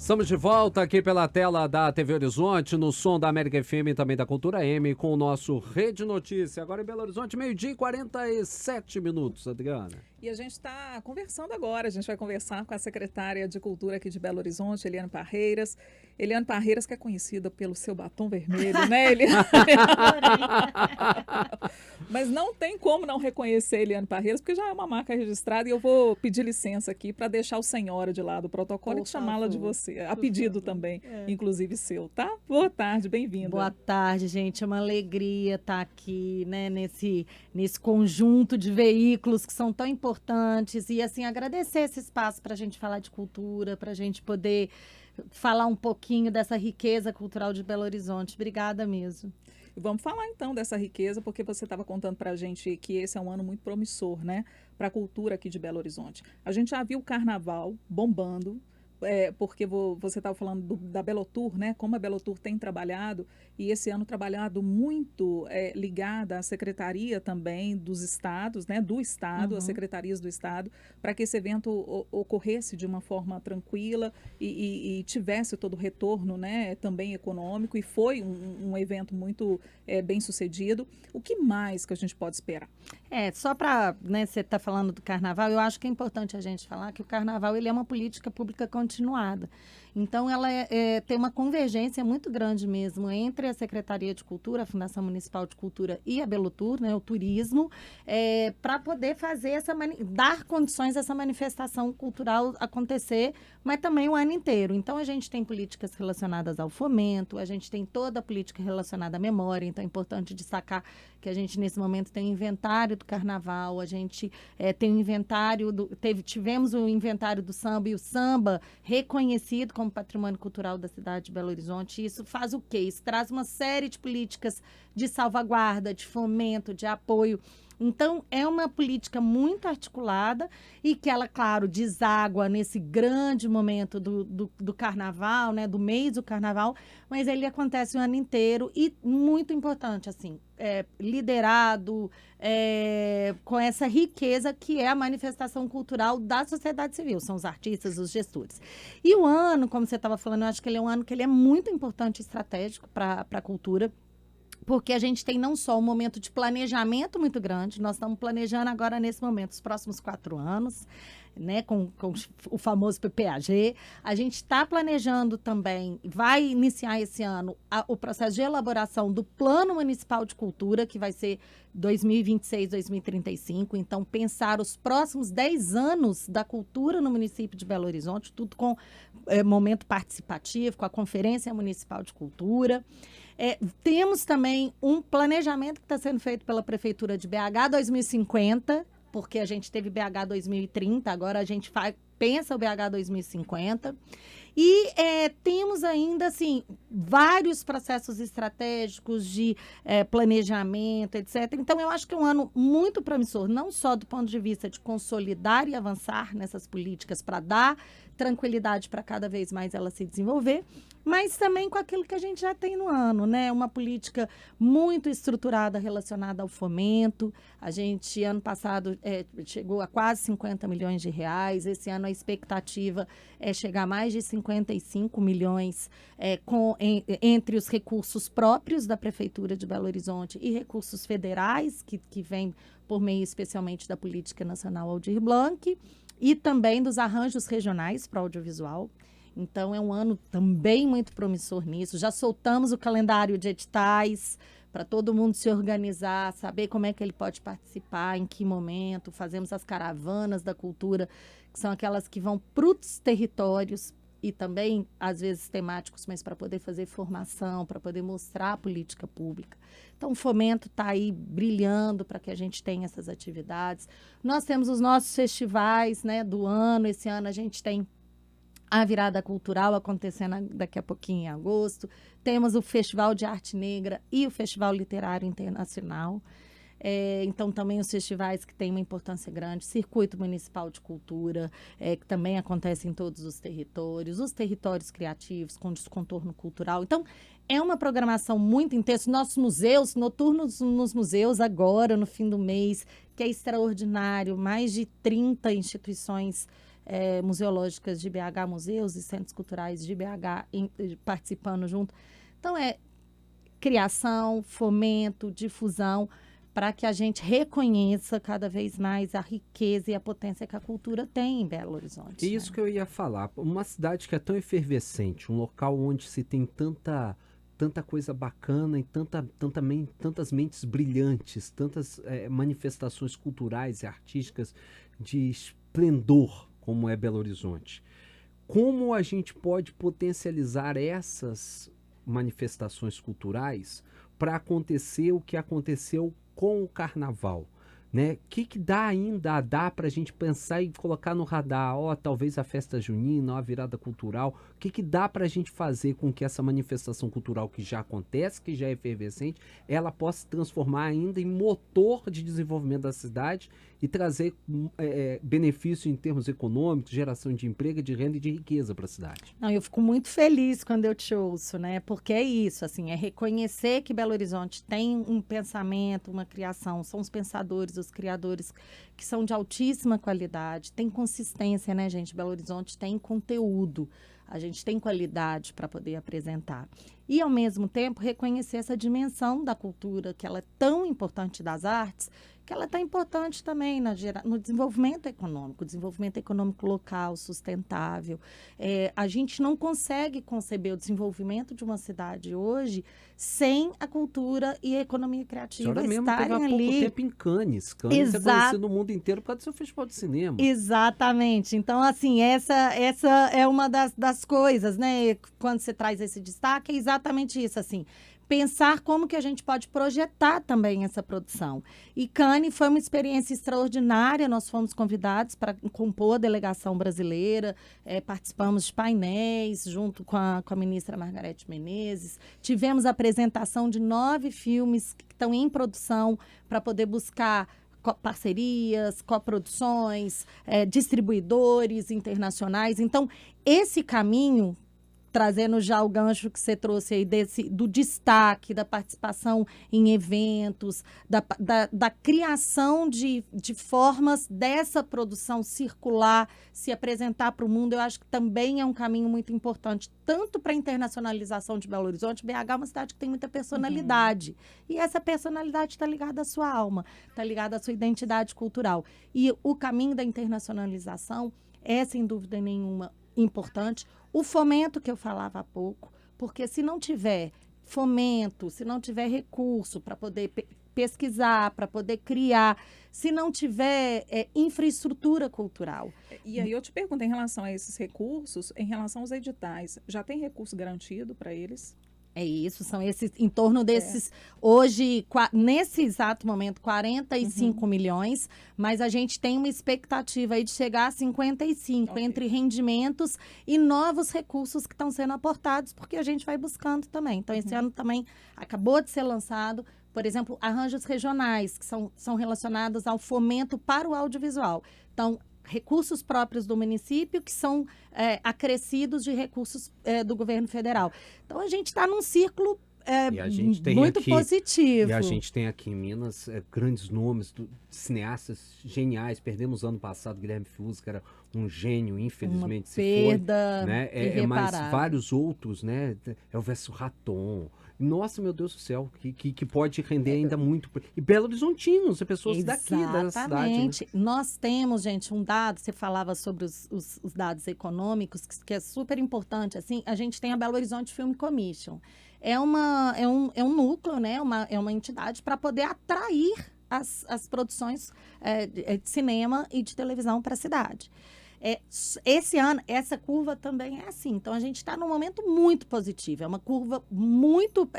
Estamos de volta aqui pela tela da TV Horizonte, no som da América FM e também da Cultura M, com o nosso Rede Notícia. Agora em Belo Horizonte, 12h e 47 minutos, Adriana. E a gente está conversando agora, a gente vai conversar com a secretária de Cultura aqui de Belo Horizonte, Eliane Parreiras. Eliane Parreiras, que é conhecida pelo seu batom vermelho, né, Eliane? Mas não tem como não reconhecer Eliane Parreiras, porque já é uma marca registrada e eu vou pedir licença aqui para deixar o senhora de lá do protocolo e chamá-la de você, a pedido também, inclusive seu, tá? Boa tarde, bem-vinda. Boa tarde, gente, é uma alegria estar aqui, né, nesse conjunto de veículos que são tão importantes e, assim, agradecer esse espaço para a gente falar de cultura, para a gente poder falar um pouquinho dessa riqueza cultural de Belo Horizonte. Obrigada mesmo. Vamos falar então dessa riqueza, porque você estava contando para a gente que esse é um ano muito promissor, né, para a cultura aqui de Belo Horizonte. A gente já viu o carnaval bombando, porque você estava falando da Belotour, né? Como a Belotour tem trabalhado, e esse ano trabalhado muito ligada à secretaria também dos estados, né? Do estado, as secretarias do estado, para que esse evento ocorresse de uma forma tranquila e tivesse todo o retorno, né? Também econômico, e foi um evento muito bem sucedido. O que mais que a gente pode esperar? Só para, né, você está falando do carnaval, eu acho que é importante a gente falar que o carnaval ele é uma política pública continuada. Então, ela tem uma convergência muito grande mesmo entre a Secretaria de Cultura, a Fundação Municipal de Cultura e a Belotour, né, o turismo, para poder fazer dar condições a essa manifestação cultural acontecer, mas também o ano inteiro. Então, a gente tem políticas relacionadas ao fomento, a gente tem toda a política relacionada à memória, então é importante destacar que a gente, nesse momento, tem o inventário do carnaval, a gente tem o inventário, tivemos o inventário do samba, e o samba reconhecido como patrimônio cultural da cidade de Belo Horizonte. Isso faz o quê? Isso traz uma série de políticas de salvaguarda, de fomento, de apoio. Então, é uma política muito articulada e que ela, claro, deságua nesse grande momento do carnaval, né, do mês do carnaval, mas ele acontece o ano inteiro e, muito importante, assim, liderado com essa riqueza que é a manifestação cultural da sociedade civil, são os artistas, os gestores. E o ano, como você estava falando, eu acho que ele é um ano que ele é muito importante e estratégico para a cultura, porque a gente tem não só um momento de planejamento muito grande, nós estamos planejando agora, nesse momento, os próximos 4 anos, né, com o famoso PPAG. A gente está planejando também, vai iniciar esse ano, o processo de elaboração do Plano Municipal de Cultura, que vai ser 2026-2035. Então, pensar os próximos 10 anos da cultura no município de Belo Horizonte, tudo com momento participativo, com a Conferência Municipal de Cultura. Temos também um planejamento que está sendo feito pela Prefeitura de BH 2050, porque a gente teve BH 2030, agora a gente pensa o BH 2050. E temos ainda, assim, vários processos estratégicos de planejamento, etc. Então, eu acho que é um ano muito promissor, não só do ponto de vista de consolidar e avançar nessas políticas para dar tranquilidade para cada vez mais ela se desenvolver, mas também com aquilo que a gente já tem no ano, né? Uma política muito estruturada relacionada ao fomento. A gente, ano passado, chegou a quase 50 milhões de reais. Esse ano a expectativa é chegar a mais de 55 milhões entre os recursos próprios da Prefeitura de Belo Horizonte e recursos federais, que vêm por meio especialmente da Política Nacional Aldir Blanc, e também dos arranjos regionais para o audiovisual. Então, é um ano também muito promissor nisso. Já soltamos o calendário de editais para todo mundo se organizar, saber como é que ele pode participar, em que momento. Fazemos as caravanas da cultura, que são aquelas que vão para os territórios e também, às vezes, temáticos, mas para poder fazer formação, para poder mostrar a política pública. Então, o fomento está aí brilhando para que a gente tenha essas atividades. Nós temos os nossos festivais, né, do ano. Esse ano a gente tem a Virada Cultural acontecendo daqui a pouquinho em agosto. Temos o Festival de Arte Negra e o Festival Literário Internacional. Então, também os festivais que têm uma importância grande, Circuito Municipal de Cultura, que também acontece em todos os territórios criativos, com descontorno cultural. Então, é uma programação muito intensa. Nossos museus, noturnos nos museus agora, no fim do mês, que é extraordinário, mais de 30 instituições museológicas de BH, museus e centros culturais de BH participando junto. Então, criação, fomento, difusão, para que a gente reconheça cada vez mais a riqueza e a potência que a cultura tem em Belo Horizonte. Isso que eu ia falar. Uma cidade que é tão efervescente, um local onde se tem tanta coisa bacana e tantas mentes brilhantes, tantas manifestações culturais e artísticas de esplendor como é Belo Horizonte. Como a gente pode potencializar essas manifestações culturais para acontecer o que aconteceu com o carnaval, né? O que dá para a gente pensar e colocar no radar? Talvez a festa junina, a virada cultural. O que dá para a gente fazer com que essa manifestação cultural que já acontece, que já é efervescente, ela possa se transformar ainda em motor de desenvolvimento da cidade e trazer benefício em termos econômicos, geração de emprego, de renda e de riqueza para a cidade? Não, eu fico muito feliz quando eu te ouço, né? Porque é isso, assim, é reconhecer que Belo Horizonte tem um pensamento, uma criação, são os pensadores, os criadores que são de altíssima qualidade, tem consistência, né, gente? Belo Horizonte tem conteúdo, a gente tem qualidade para poder apresentar. E, ao mesmo tempo, reconhecer essa dimensão da cultura, que ela é tão importante, das artes, que ela é tão importante também no desenvolvimento econômico local, sustentável. A gente não consegue conceber o desenvolvimento de uma cidade hoje sem a cultura e a economia criativa estarem ali. Pouco tempo em Cannes. Cannes é conhecido no mundo inteiro por causa do seu festival de cinema. Exatamente. Então, assim, essa é uma das coisas, né? Quando você traz esse destaque, é exatamente isso, assim. Pensar como que a gente pode projetar também essa produção. E Cannes foi uma experiência extraordinária, nós fomos convidados para compor a delegação brasileira, participamos de painéis junto com a ministra Margarete Menezes, tivemos a apresentação de 9 filmes que estão em produção para poder buscar parcerias, coproduções, distribuidores internacionais. Então, esse caminho, trazendo já o gancho que você trouxe aí do destaque, da participação em eventos, da criação de formas dessa produção circular, se apresentar para o mundo, eu acho que também é um caminho muito importante, tanto para a internacionalização de Belo Horizonte. BH é uma cidade que tem muita personalidade, e essa personalidade está ligada à sua alma, está ligada à sua identidade cultural. E o caminho da internacionalização é, sem dúvida nenhuma, importante. O fomento que eu falava há pouco, porque se não tiver fomento, se não tiver recurso para poder pesquisar, para poder criar, se não tiver infraestrutura cultural. E aí eu te pergunto, em relação a esses recursos, em relação aos editais, já tem recurso garantido para eles? É isso, são esses, em torno desses, hoje, nesse exato momento, 45 milhões, mas a gente tem uma expectativa aí de chegar a 55, entre rendimentos e novos recursos que estão sendo aportados, porque a gente vai buscando também. Então, esse ano também acabou de ser lançado, por exemplo, arranjos regionais, que são relacionados ao fomento para o audiovisual. Então, recursos próprios do município que são acrescidos de recursos do governo federal. Então, a gente está num círculo muito positivo. E a gente tem aqui em Minas grandes nomes de cineastas geniais. Perdemos ano passado Guilherme Fiuza, que era um gênio, infelizmente se foi. Né? Mas vários outros, né? Elvésio Raton. Nossa, meu Deus do céu, que pode render ainda muito. E Belo Horizontinos, pessoas daqui da cidade. Né? Nós temos, gente, um dado, você falava sobre os dados econômicos, que é super importante. Assim, a gente tem a Belo Horizonte Film Commission. É um núcleo, né? É uma entidade para poder atrair as produções de cinema e de televisão para a cidade. Esse ano, essa curva também é assim. Então, a gente está num momento muito positivo. É uma curva muito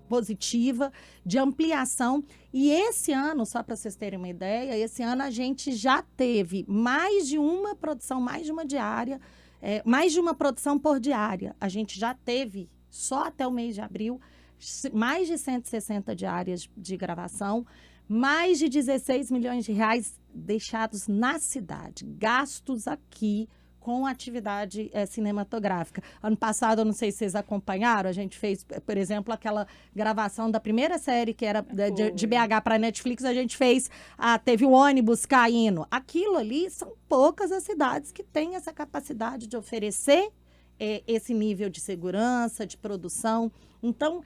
positiva de ampliação. E esse ano, só para vocês terem uma ideia, esse ano a gente já teve mais de uma produção, mais de uma diária, mais de uma produção por diária. A gente já teve, só até o mês de abril, mais de 160 diárias de gravação, mais de 16 milhões de reais deixados na cidade, gastos aqui com atividade cinematográfica. Ano passado, eu não sei se vocês acompanharam, a gente fez, por exemplo, aquela gravação da primeira série que era de BH para Netflix, a gente fez, teve o ônibus caindo. Aquilo ali são poucas as cidades que têm essa capacidade de oferecer esse nível de segurança, de produção. Então,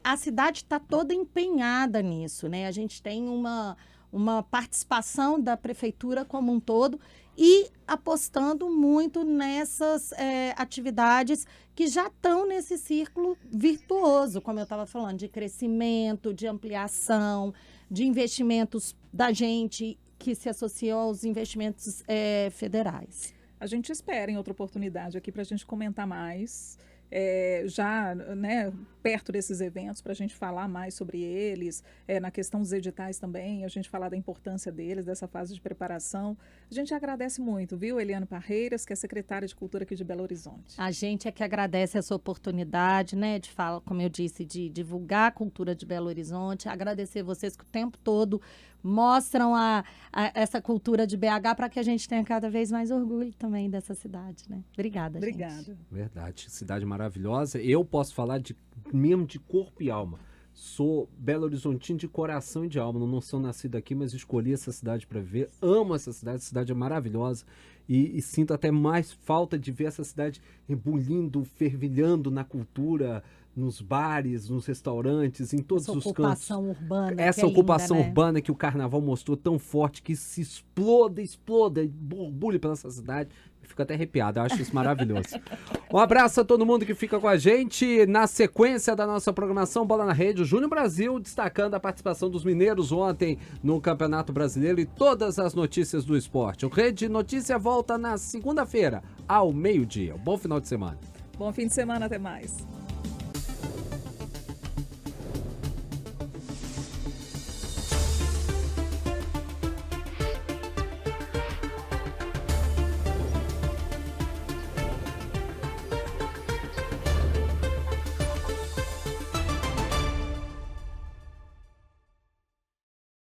a cidade está toda empenhada nisso, né? A gente tem uma participação da prefeitura como um todo e apostando muito nessas atividades que já estão nesse círculo virtuoso, como eu estava falando, de crescimento, de ampliação, de investimentos da gente que se associou aos investimentos federais. A gente espera em outra oportunidade aqui para a gente comentar mais, já, né, perto desses eventos, para a gente falar mais sobre eles, na questão dos editais também, a gente falar da importância deles, dessa fase de preparação. A gente agradece muito, viu, Eliane Parreiras, que é secretária de Cultura aqui de Belo Horizonte. A gente é que agradece essa oportunidade, né, de falar, como eu disse, de divulgar a cultura de Belo Horizonte, agradecer vocês que o tempo todo mostram essa cultura de BH para que a gente tenha cada vez mais orgulho também dessa cidade, né? Obrigada, gente. Verdade, cidade maravilhosa. Eu posso falar mesmo de corpo e alma. Sou Belo Horizontino de coração e de alma. Não sou nascido aqui, mas escolhi essa cidade para ver. Amo essa cidade é maravilhosa. E sinto até mais falta de ver essa cidade ebulindo, fervilhando na cultura, nos bares, nos restaurantes, em todos os cantos. Essa ocupação urbana que o carnaval mostrou tão forte, que se exploda, borbulha pela essa cidade. Eu fico até arrepiado, eu acho isso maravilhoso. Um abraço a todo mundo que fica com a gente. Na sequência da nossa programação Bola na Rede, o Júnior Brasil destacando a participação dos mineiros ontem no Campeonato Brasileiro e todas as notícias do esporte. O Rede Notícia volta na segunda-feira, ao meio-dia. Bom final de semana. Bom fim de semana, até mais.